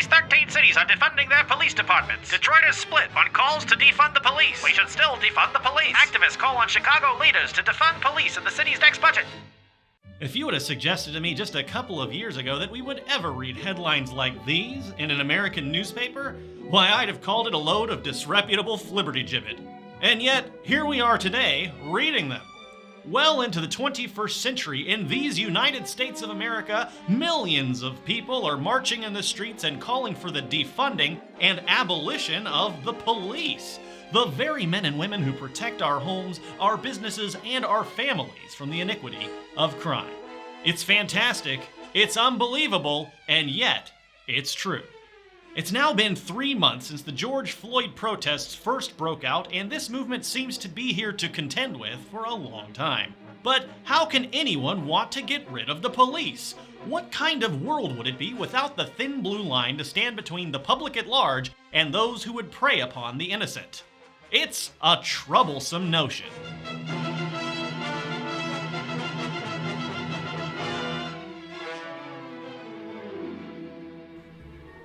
least 13 cities are defunding their police departments. Detroit is split on calls to defund the police. We should still defund the police. Activists call on Chicago leaders to defund police in the city's next budget. If you would have suggested to me just a couple of years ago that we would ever read headlines like these in an American newspaper, why, I'd have called it a load of disreputable flibbertigibbet. And yet, here we are today, reading them. Well into the 21st century, in these United States of America, millions of people are marching in the streets and calling for the defunding and abolition of the police. The very men and women who protect our homes, our businesses, and our families from the iniquity of crime. It's fantastic, it's unbelievable, and yet, it's true. It's now been 3 months since the George Floyd protests first broke out, and this movement seems to be here to contend with for a long time. But how can anyone want to get rid of the police? What kind of world would it be without the thin blue line to stand between the public at large and those who would prey upon the innocent? It's a troublesome notion.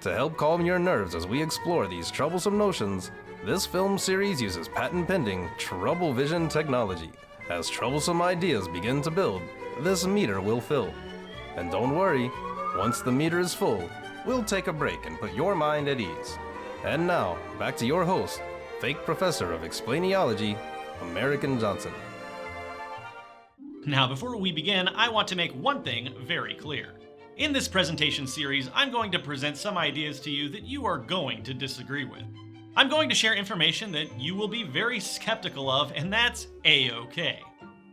To help calm your nerves as we explore these troublesome notions, this film series uses patent-pending Trouble Vision technology. As troublesome ideas begin to build, this meter will fill. And don't worry, once the meter is full, we'll take a break and put your mind at ease. And now, back to your host, fake professor of explainology, American Johnson. Now, before we begin, I want to make one thing very clear. In this presentation series, I'm going to present some ideas to you that you are going to disagree with. I'm going to share information that you will be very skeptical of, and that's A-okay.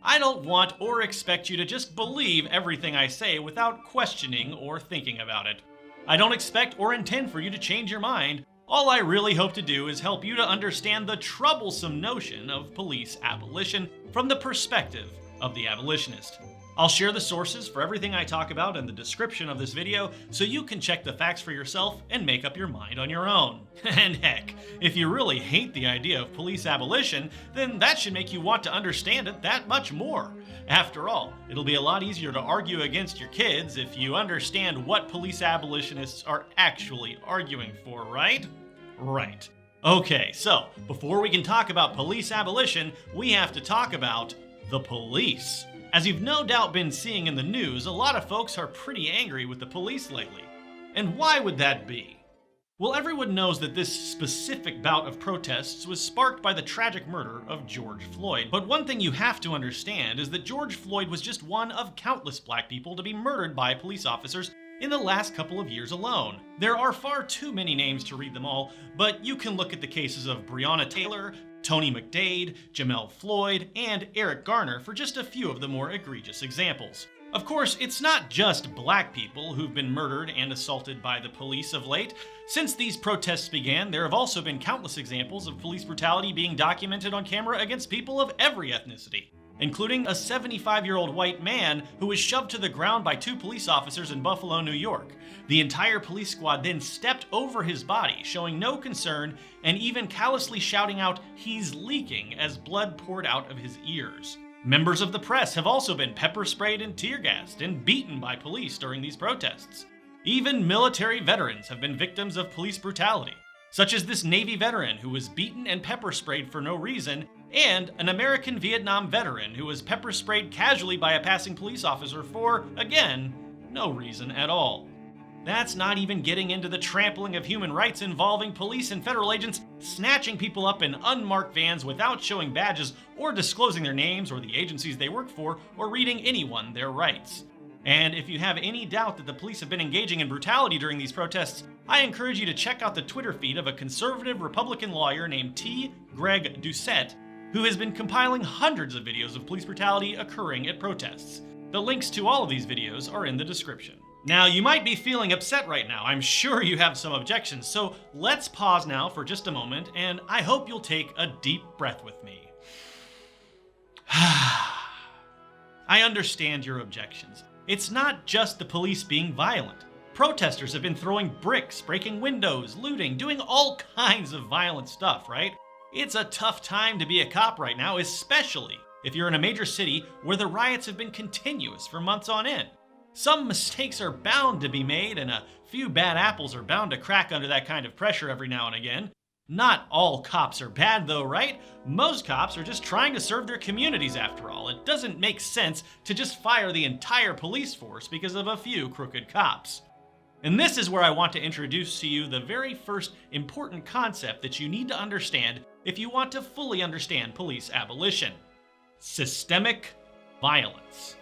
I don't want or expect you to just believe everything I say without questioning or thinking about it. I don't expect or intend for you to change your mind. All I really hope to do is help you to understand the troublesome notion of police abolition from the perspective of the abolitionist. I'll share the sources for everything I talk about in the description of this video so you can check the facts for yourself and make up your mind on your own. And heck, if you really hate the idea of police abolition, then that should make you want to understand it that much more. After all, it'll be a lot easier to argue against your kids if you understand what police abolitionists are actually arguing for, right? Right. Okay, so before we can talk about police abolition, we have to talk about the police. As you've no doubt been seeing in the news, a lot of folks are pretty angry with the police lately. And why would that be? Well, everyone knows that this specific bout of protests was sparked by the tragic murder of George Floyd. But one thing you have to understand is that George Floyd was just one of countless black people to be murdered by police officers in the last couple of years alone. There are far too many names to read them all, but you can look at the cases of Breonna Taylor, Tony McDade, Jamel Floyd, and Eric Garner for just a few of the more egregious examples. Of course, it's not just black people who've been murdered and assaulted by the police of late. Since these protests began, there have also been countless examples of police brutality being documented on camera against people of every ethnicity, including a 75-year-old white man who was shoved to the ground by 2 police officers in Buffalo, New York. The entire police squad then stepped over his body, showing no concern and even callously shouting out, "He's leaking," as blood poured out of his ears. Members of the press have also been pepper sprayed and tear gassed and beaten by police during these protests. Even military veterans have been victims of police brutality, such as this Navy veteran who was beaten and pepper sprayed for no reason, and an American Vietnam veteran who was pepper sprayed casually by a passing police officer for, again, no reason at all. That's not even getting into the trampling of human rights involving police and federal agents snatching people up in unmarked vans without showing badges or disclosing their names or the agencies they work for or reading anyone their rights. And if you have any doubt that the police have been engaging in brutality during these protests, I encourage you to check out the Twitter feed of a conservative Republican lawyer named Gregg Doucette, who has been compiling hundreds of videos of police brutality occurring at protests. The links to all of these videos are in the description. Now, you might be feeling upset right now. I'm sure you have some objections, so let's pause now for just a moment, and I hope you'll take a deep breath with me. I understand your objections. It's not just the police being violent. Protesters have been throwing bricks, breaking windows, looting, doing all kinds of violent stuff, right? It's a tough time to be a cop right now, especially if you're in a major city where the riots have been continuous for months on end. Some mistakes are bound to be made, and a few bad apples are bound to crack under that kind of pressure every now and again. Not all cops are bad though, right? Most cops are just trying to serve their communities after all. It doesn't make sense to just fire the entire police force because of a few crooked cops. And this is where I want to introduce to you the very first important concept that you need to understand if you want to fully understand police abolition: systemic violence.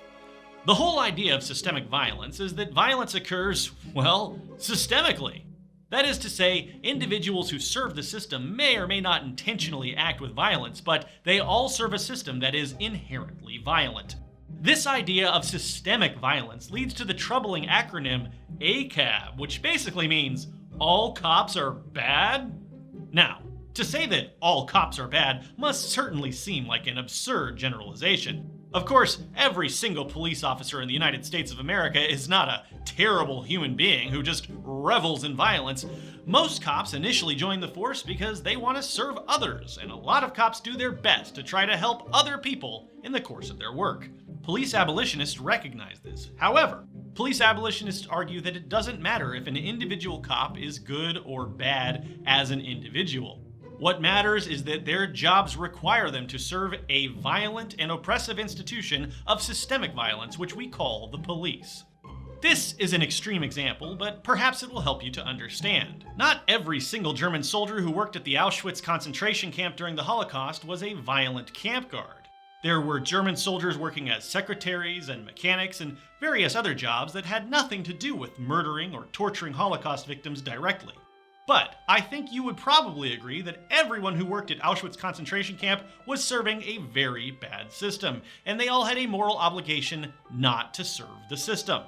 The whole idea of systemic violence is that violence occurs, well, systemically. That is to say, individuals who serve the system may or may not intentionally act with violence, but they all serve a system that is inherently violent. This idea of systemic violence leads to the troubling acronym ACAB, which basically means all cops are bad? Now, to say that all cops are bad must certainly seem like an absurd generalization. Of course, every single police officer in the United States of America is not a terrible human being who just revels in violence. Most cops initially join the force because they want to serve others, and a lot of cops do their best to try to help other people in the course of their work. Police abolitionists recognize this. However, police abolitionists argue that it doesn't matter if an individual cop is good or bad as an individual. What matters is that their jobs require them to serve a violent and oppressive institution of systemic violence, which we call the police. This is an extreme example, but perhaps it will help you to understand. Not every single German soldier who worked at the Auschwitz concentration camp during the Holocaust was a violent camp guard. There were German soldiers working as secretaries and mechanics and various other jobs that had nothing to do with murdering or torturing Holocaust victims directly. But I think you would probably agree that everyone who worked at Auschwitz concentration camp was serving a very bad system, and they all had a moral obligation not to serve the system.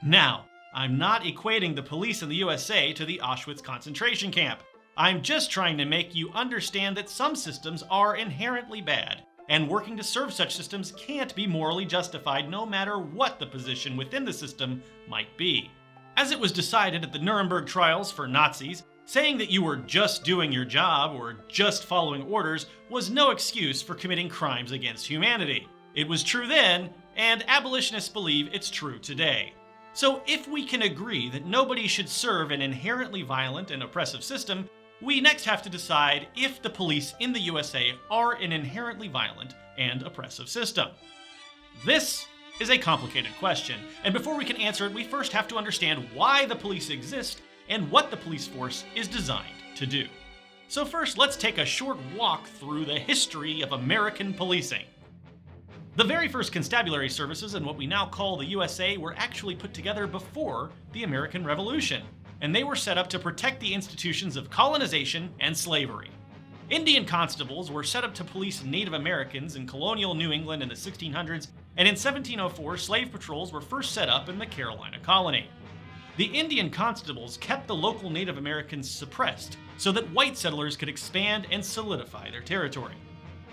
Now, I'm not equating the police in the USA to the Auschwitz concentration camp. I'm just trying to make you understand that some systems are inherently bad, and working to serve such systems can't be morally justified no matter what the position within the system might be. As it was decided at the Nuremberg trials for Nazis, saying that you were just doing your job or just following orders was no excuse for committing crimes against humanity. It was true then, and abolitionists believe it's true today. So if we can agree that nobody should serve an inherently violent and oppressive system, we next have to decide if the police in the USA are an inherently violent and oppressive system. This is a complicated question, and before we can answer it, we first have to understand why the police exist and what the police force is designed to do. So first, let's take a short walk through the history of American policing. The very first constabulary services in what we now call the USA were actually put together before the American Revolution, and they were set up to protect the institutions of colonization and slavery. Indian constables were set up to police Native Americans in colonial New England in the 1600s, and in 1704, slave patrols were first set up in the Carolina colony. The Indian constables kept the local Native Americans suppressed so that white settlers could expand and solidify their territory.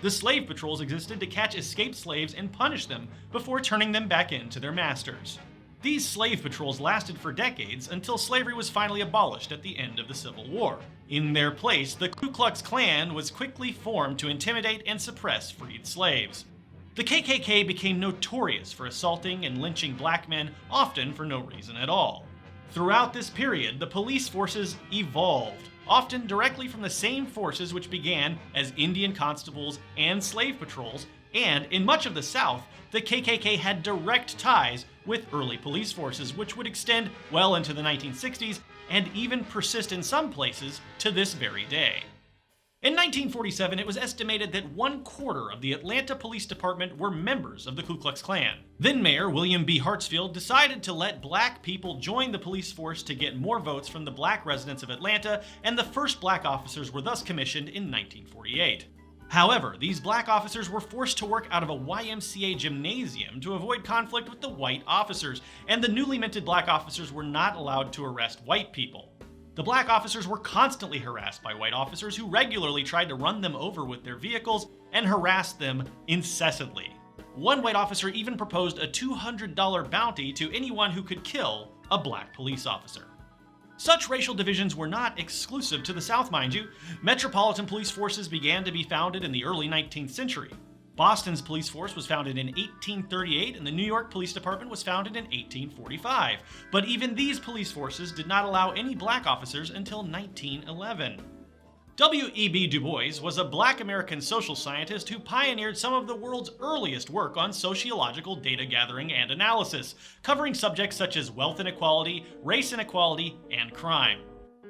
The slave patrols existed to catch escaped slaves and punish them before turning them back in to their masters. These slave patrols lasted for decades until slavery was finally abolished at the end of the Civil War. In their place, the Ku Klux Klan was quickly formed to intimidate and suppress freed slaves. The KKK became notorious for assaulting and lynching black men, often for no reason at all. Throughout this period, the police forces evolved, often directly from the same forces which began as Indian constables and slave patrols, and in much of the South, the KKK had direct ties with early police forces, which would extend well into the 1960s and even persist in some places to this very day. In 1947, it was estimated that 1/4 of the Atlanta Police Department were members of the Ku Klux Klan. Then Mayor William B. Hartsfield decided to let black people join the police force to get more votes from the black residents of Atlanta, and the first black officers were thus commissioned in 1948. However, these black officers were forced to work out of a YMCA gymnasium to avoid conflict with the white officers, and the newly minted black officers were not allowed to arrest white people. The black officers were constantly harassed by white officers who regularly tried to run them over with their vehicles and harassed them incessantly. One white officer even proposed a $200 bounty to anyone who could kill a black police officer. Such racial divisions were not exclusive to the South, mind you. Metropolitan police forces began to be founded in the early 19th century. Boston's police force was founded in 1838, and the New York Police Department was founded in 1845. But even these police forces did not allow any black officers until 1911. W.E.B. Du Bois was a black American social scientist who pioneered some of the world's earliest work on sociological data gathering and analysis, covering subjects such as wealth inequality, race inequality, and crime.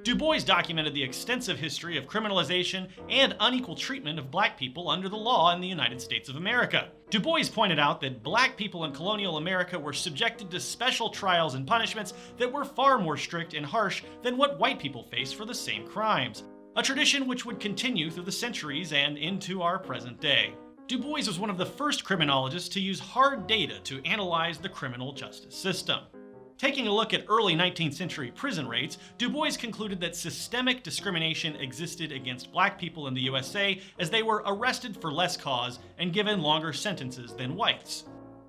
Du Bois documented the extensive history of criminalization and unequal treatment of black people under the law in the United States of America. Du Bois pointed out that black people in colonial America were subjected to special trials and punishments that were far more strict and harsh than what white people faced for the same crimes, a tradition which would continue through the centuries and into our present day. Du Bois was one of the first criminologists to use hard data to analyze the criminal justice system. Taking a look at early 19th century prison rates, Du Bois concluded that systemic discrimination existed against black people in the USA as they were arrested for less cause and given longer sentences than whites.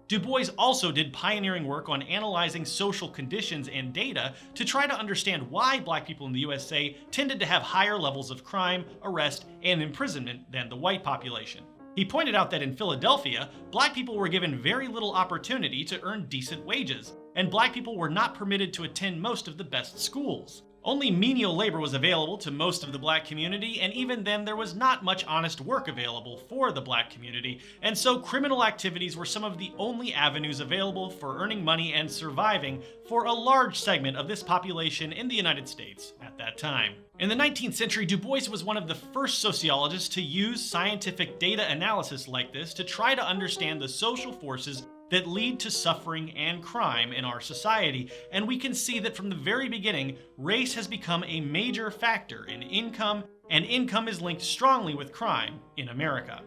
Du Bois also did pioneering work on analyzing social conditions and data to try to understand why black people in the USA tended to have higher levels of crime, arrest, and imprisonment than the white population. He pointed out that in Philadelphia, black people were given very little opportunity to earn decent wages, and black people were not permitted to attend most of the best schools. Only menial labor was available to most of the black community, and even then there was not much honest work available for the black community, and so criminal activities were some of the only avenues available for earning money and surviving for a large segment of this population in the United States at that time. In the 19th century, Du Bois was one of the first sociologists to use scientific data analysis like this to try to understand the social forces that lead to suffering and crime in our society, and we can see that from the very beginning, race has become a major factor in income, and income is linked strongly with crime in America.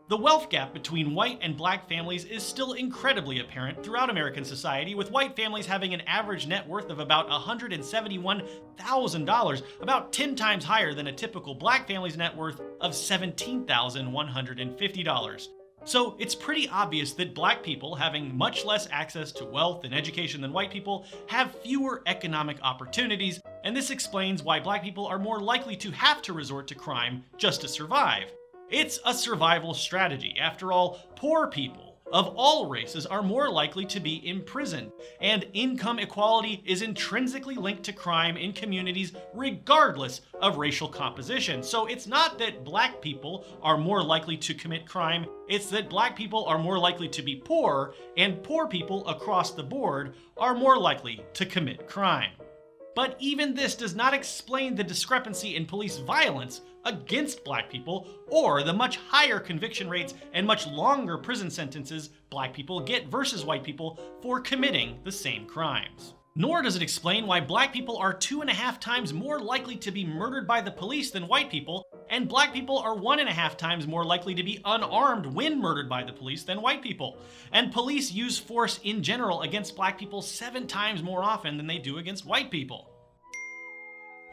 The wealth gap between white and black families is still incredibly apparent throughout American society, with white families having an average net worth of about $171,000, about 10 times higher than a typical black family's net worth of $17,150. So it's pretty obvious that black people, having much less access to wealth and education than white people, have fewer economic opportunities, and this explains why black people are more likely to have to resort to crime just to survive. It's a survival strategy. After all, poor people of all races are more likely to be imprisoned, and income equality is intrinsically linked to crime in communities regardless of racial composition. So it's not that black people are more likely to commit crime, it's that black people are more likely to be poor, and poor people across the board are more likely to commit crime. But even this does not explain the discrepancy in police violence against black people, or the much higher conviction rates and much longer prison sentences black people get versus white people for committing the same crimes. Nor does it explain why black people are 2.5 times more likely to be murdered by the police than white people, and black people are 1.5 times more likely to be unarmed when murdered by the police than white people. And police use force in general against black people 7 times more often than they do against white people.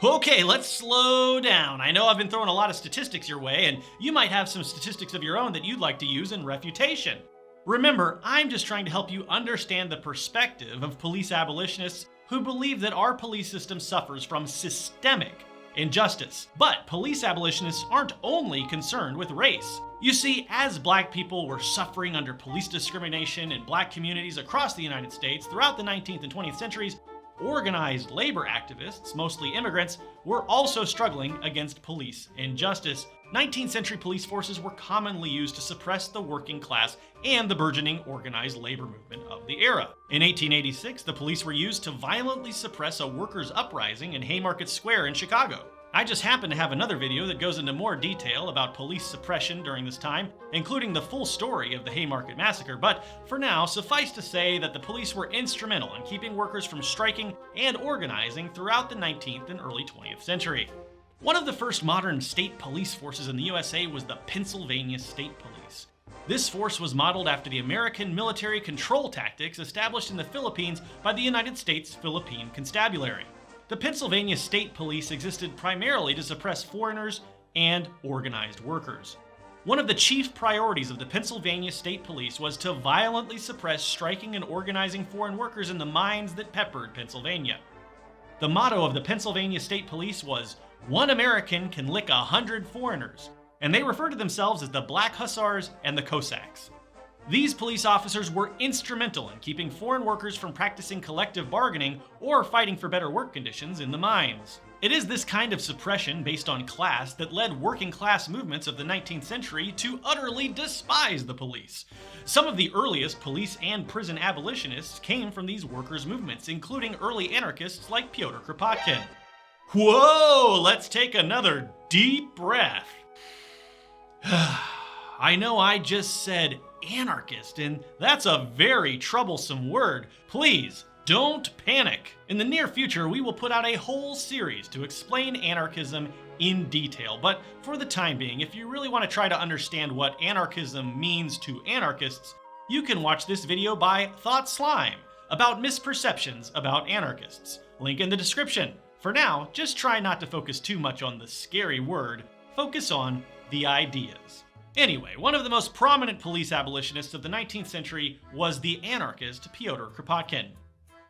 Okay, let's slow down. I know I've been throwing a lot of statistics your way, and you might have some statistics of your own that you'd like to use in refutation. Remember, I'm just trying to help you understand the perspective of police abolitionists who believe that our police system suffers from systemic injustice. But police abolitionists aren't only concerned with race. You see, as black people were suffering under police discrimination in black communities across the United States throughout the 19th and 20th centuries, organized labor activists, mostly immigrants, were also struggling against police injustice. 19th century police forces were commonly used to suppress the working class and the burgeoning organized labor movement of the era. In 1886, the police were used to violently suppress a workers' uprising in Haymarket Square in Chicago. I just happen to have another video that goes into more detail about police suppression during this time, including the full story of the Haymarket Massacre, but for now, suffice to say that the police were instrumental in keeping workers from striking and organizing throughout the 19th and early 20th century. One of the first modern state police forces in the USA was the Pennsylvania State Police. This force was modeled after the American military control tactics established in the Philippines by the United States Philippine Constabulary. The Pennsylvania State Police existed primarily to suppress foreigners and organized workers. One of the chief priorities of the Pennsylvania State Police was to violently suppress striking and organizing foreign workers in the mines that peppered Pennsylvania. The motto of the Pennsylvania State Police was, "One American can lick 100 foreigners." and they refer to themselves as the Black Hussars and the Cossacks. These police officers were instrumental in keeping foreign workers from practicing collective bargaining or fighting for better work conditions in the mines. It is this kind of suppression based on class that led working class movements of the 19th century to utterly despise the police. Some of the earliest police and prison abolitionists came from these workers' movements, including early anarchists like Pyotr Kropotkin. Whoa, let's take another deep breath. I know I just said anarchist, and that's a very troublesome word. Please, don't panic. In the near future, we will put out a whole series to explain anarchism in detail, but for the time being, if you really want to try to understand what anarchism means to anarchists, you can watch this video by Thought Slime about misperceptions about anarchists. Link in the description. For now, just try not to focus too much on the scary word. Focus on the ideas. Anyway, one of the most prominent police abolitionists of the 19th century was the anarchist Pyotr Kropotkin.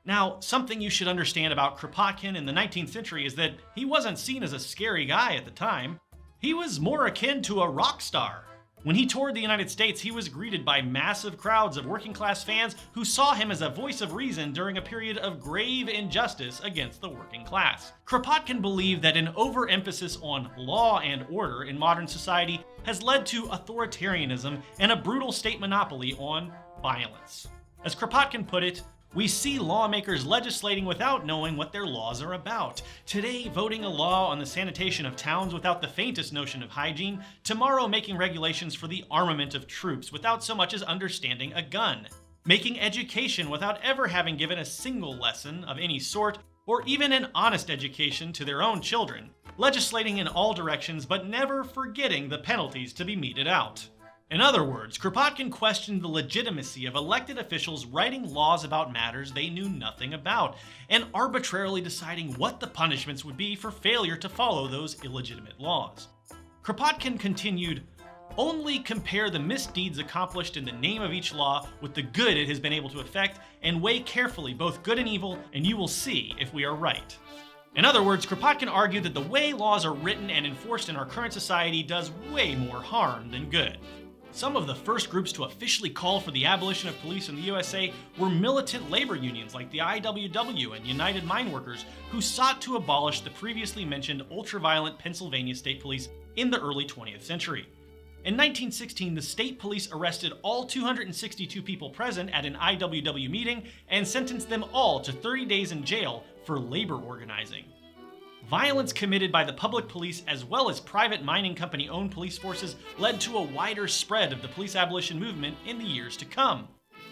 Now, something you should understand about Kropotkin in the 19th century is that he wasn't seen as a scary guy at the time. He was more akin to a rock star. When he toured the United States, he was greeted by massive crowds of working class fans who saw him as a voice of reason during a period of grave injustice against the working class. Kropotkin believed that an overemphasis on law and order in modern society has led to authoritarianism and a brutal state monopoly on violence. As Kropotkin put it, "We see lawmakers legislating without knowing what their laws are about. Today, voting a law on the sanitation of towns without the faintest notion of hygiene. Tomorrow, making regulations for the armament of troops without so much as understanding a gun. Making education without ever having given a single lesson of any sort, or even an honest education to their own children. Legislating in all directions, but never forgetting the penalties to be meted out." In other words, Kropotkin questioned the legitimacy of elected officials writing laws about matters they knew nothing about, and arbitrarily deciding what the punishments would be for failure to follow those illegitimate laws. Kropotkin continued, "Only compare the misdeeds accomplished in the name of each law with the good it has been able to effect, and weigh carefully both good and evil, and you will see if we are right." In other words, Kropotkin argued that the way laws are written and enforced in our current society does way more harm than good. Some of the first groups to officially call for the abolition of police in the USA were militant labor unions like the IWW and United Mine Workers, who sought to abolish the previously mentioned ultra-violent Pennsylvania State Police in the early 20th century. In 1916, the state police arrested all 262 people present at an IWW meeting and sentenced them all to 30 days in jail for labor organizing. Violence committed by the public police as well as private mining company-owned police forces led to a wider spread of the police abolition movement in the years to come.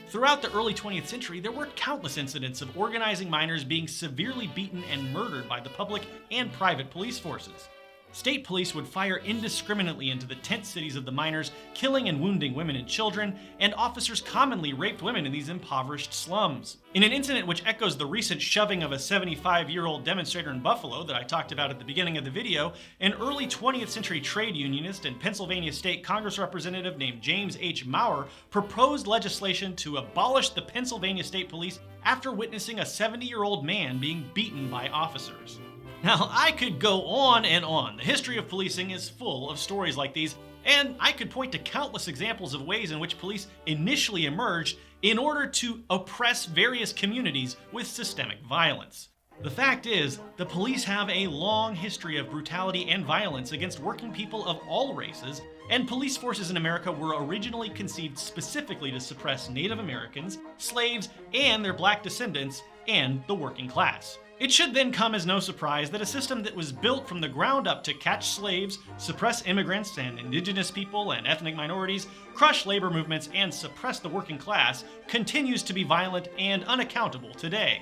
Throughout the early 20th century, there were countless incidents of organizing miners being severely beaten and murdered by the public and private police forces. State police would fire indiscriminately into the tent cities of the miners, killing and wounding women and children, and officers commonly raped women in these impoverished slums. In an incident which echoes the recent shoving of a 75-year-old demonstrator in Buffalo that I talked about at the beginning of the video, an early 20th century trade unionist and Pennsylvania State Congress representative named James H. Maurer proposed legislation to abolish the Pennsylvania State Police after witnessing a 70-year-old man being beaten by officers. Now, I could go on and on. The history of policing is full of stories like these, and I could point to countless examples of ways in which police initially emerged in order to oppress various communities with systemic violence. The fact is, the police have a long history of brutality and violence against working people of all races, and police forces in America were originally conceived specifically to suppress Native Americans, slaves, and their black descendants, and the working class. It should then come as no surprise that a system that was built from the ground up to catch slaves, suppress immigrants and indigenous people and ethnic minorities, crush labor movements, and suppress the working class continues to be violent and unaccountable today.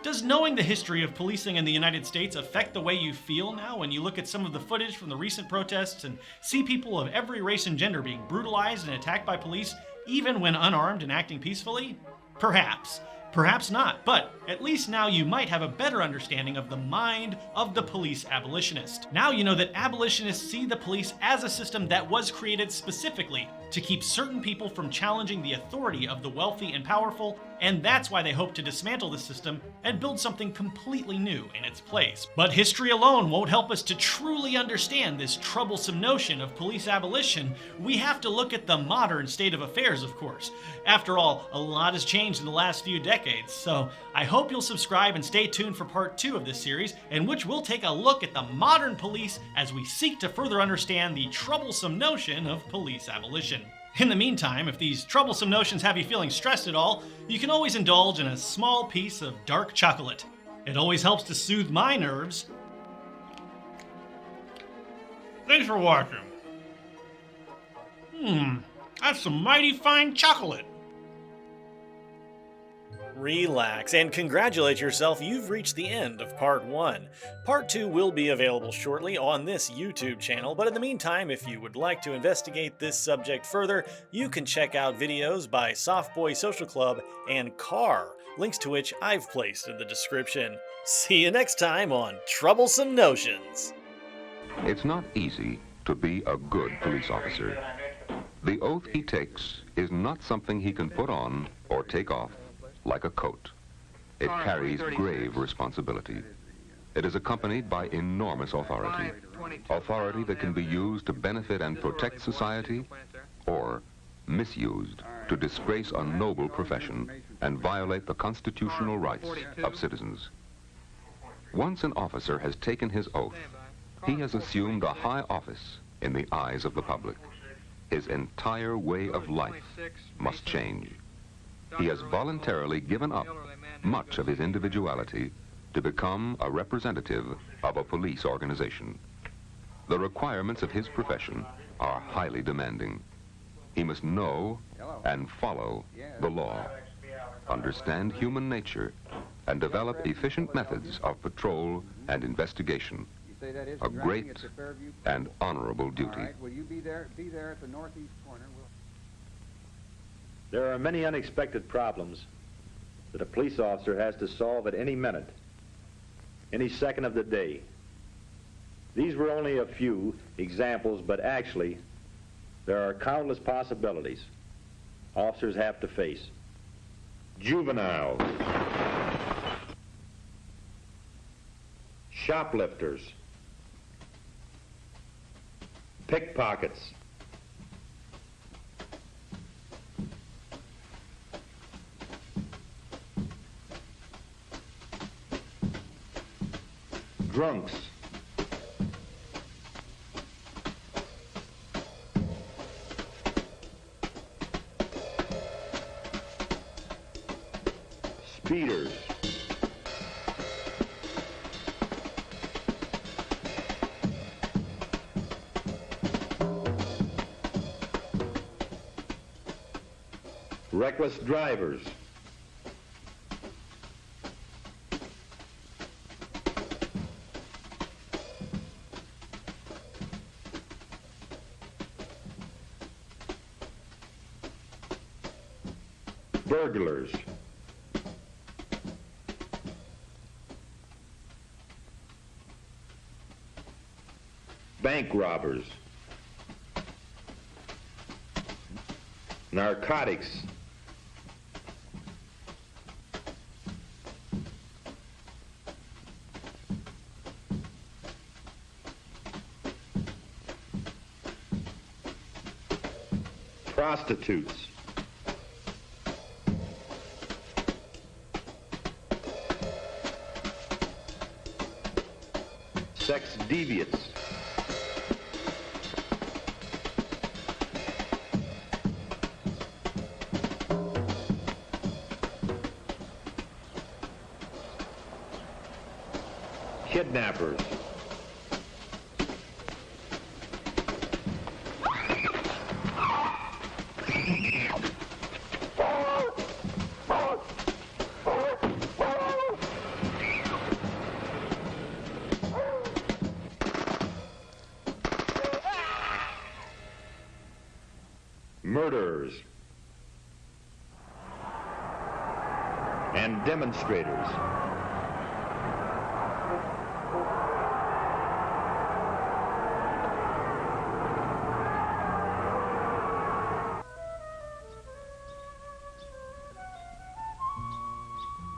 Does knowing the history of policing in the United States affect the way you feel now when you look at some of the footage from the recent protests and see people of every race and gender being brutalized and attacked by police, even when unarmed and acting peacefully? Perhaps. Perhaps not, but at least now you might have a better understanding of the mind of the police abolitionist. Now you know that abolitionists see the police as a system that was created specifically to keep certain people from challenging the authority of the wealthy and powerful, and that's why they hope to dismantle the system and build something completely new in its place. But history alone won't help us to truly understand this troublesome notion of police abolition. We have to look at the modern state of affairs, of course. After all, a lot has changed in the last few decades, so I hope you'll subscribe and stay tuned for part 2 of this series, in which we'll take a look at the modern police as we seek to further understand the troublesome notion of police abolition. In the meantime, if these troublesome notions have you feeling stressed at all, you can always indulge in a small piece of dark chocolate. It always helps to soothe my nerves. Thanks for watching. That's some mighty fine chocolate. Relax and congratulate yourself, you've reached the end of Part 1. Part 2 will be available shortly on this YouTube channel, but in the meantime, if you would like to investigate this subject further, you can check out videos by Softboy Social Club and Car, links to which I've placed in the description. See you next time on Troublesome Notions. It's not easy to be a good police officer. The oath he takes is not something he can put on or take off like a coat. It carries grave responsibility. It is accompanied by enormous authority. Authority that can be used to benefit and protect society, or misused to disgrace a noble profession and violate the constitutional rights of citizens. Once an officer has taken his oath, he has assumed a high office in the eyes of the public. His entire way of life must change. He has voluntarily given up much of his individuality to become a representative of a police organization. The requirements of his profession are highly demanding. He must know and follow the law, understand human nature, and develop efficient methods of patrol and investigation. A great and honorable duty. Will you be there at the northeast corner? There are many unexpected problems that a police officer has to solve at any minute, any second of the day. These were only a few examples, but actually, there are countless possibilities officers have to face. Juveniles, shoplifters, pickpockets, drunks, speeders, reckless drivers, burglars, bank robbers, narcotics, prostitutes, sex deviants, kidnappers, murderers, and demonstrators.